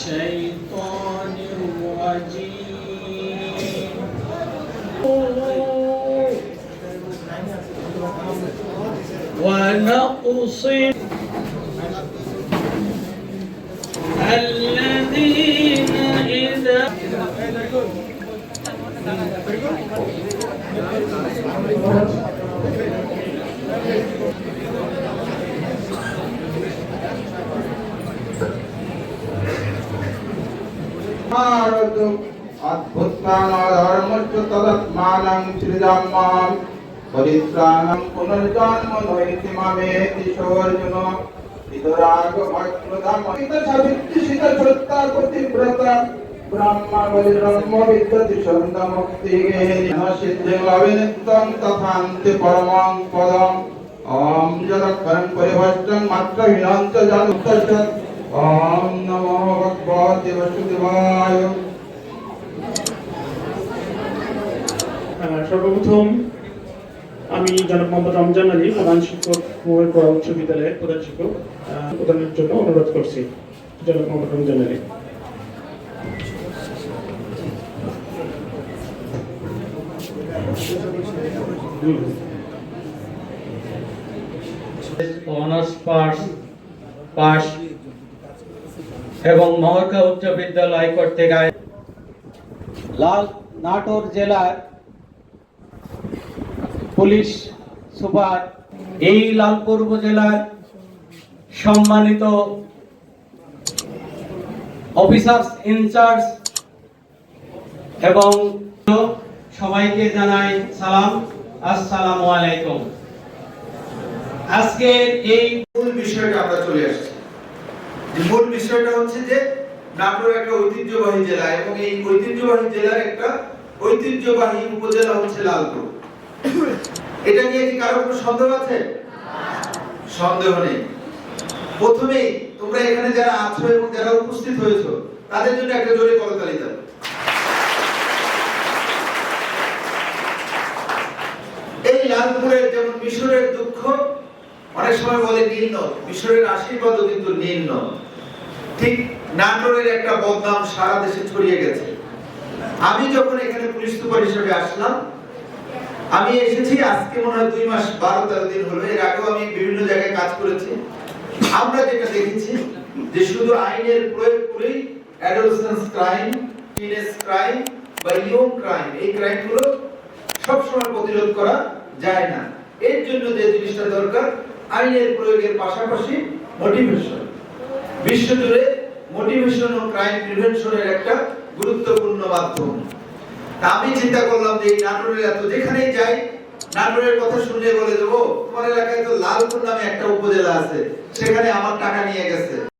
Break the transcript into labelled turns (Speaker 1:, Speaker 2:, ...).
Speaker 1: الشيطان الرجيم ونقص الذين إذا
Speaker 2: अद्भुतानाधर्मच्युतदत्मानं सृजाम्यहं परित्राणं पुनर्जन्म नैति मामेति सोऽर्जुन इतरागमच्युतमहितसावित्रिसितश्रुतापतिव्रता ब्रह्मबलिब्रह्मविद्यति छन्दमुक्तिगेहिनः सिद्धिं लभिनित्यं तथान्ति परमं पदम् ॐ जगत्परं परिभष्टं मात्रहीनं च जातस्य ॐ नमो भगवते वासुदेवाय।
Speaker 3: সর্বপ্রথম আমি জনাব মোহাম্মদ রমজান আলী প্রধান শিক্ষক মোহাম্মদপুর উচ্চ বিদ্যালয়ের প্রধান শিক্ষক প্রদানের জন্য অনুরোধ করছি। জনাব মোহাম্মদ রমজান আলী।
Speaker 1: অনার্স পাস এবং মহর্কা উচ্চ বিদ্যালয় কর্তৃক নাটোর জেলার পুলিশ সুপার, এই লালপুর উপজেলার সম্মানিত অফিসার্স ইনচার্জ এবং সবাইকে জানাই সালাম, আসসালামু আলাইকুম। আজকের এই
Speaker 2: মূল বিষয়টা আমরা চলে আসছি। মূল বিষয়টা হচ্ছে যে নাটোর একটা ঐতিহ্যবাহী জেলা এবং এই ঐতিহ্যবাহী জেলার একটা ঐতিহ্যবাহী উপজেলা হচ্ছে লালপুর। এটা নিয়ে কি কারো কোনো সন্দেহ আছে? সন্দেহ নেই। প্রথমেই তোমরা এখানে যারা আছো এবং যারা উপস্থিত হয়েছো তাদের জন্য একটা জোরে করতালি দাও। এই লালপুরের যেমন মিশরের দুঃখ অনেক সময় বলে নীল নদ, মিশরের আশীর্বাদও কিন্তু নীল নদ, ঠিক নাটোরের একটা বদনাম সারা দেশে ছড়িয়ে গেছে। আমি যখন এখানে পুলিশ সুপার হিসেবে আসলাম, আমি এসেছি আজকে মনে হয় 2 মাস 12-13 দিন হলো। এর আগেও আমি বিভিন্ন জায়গায় কাজ করেছি। আমরা যেটা দেখেছি যে শুধু আইনের প্রয়োগ করেই অ্যাডোলেসেন্স ক্রাইম, টিনেজ ক্রাইম বা ইয়ং ক্রাইম, এই ক্রাইমগুলো সব সময় প্রতিরোধ করা যায় না। এর জন্য যে জিনিসটা দরকার, আইনের প্রয়োগের পাশাপাশি মোটিভেশন। বিশ্বজুড়ে মোটিভেশন ও ক্রাইম প্রিভেনশনের একটা গুরুত্বপূর্ণ মাধ্যম। আমি চিন্তা করলাম যে এই নাটোরের এত যেখানেই যাই নাটোরের কথা শুনলে বলে দেবো তোমার এলাকায় তো লালপুর নামে একটা উপজেলা আছে, সেখানে আমার টাকা নিয়ে গেছে।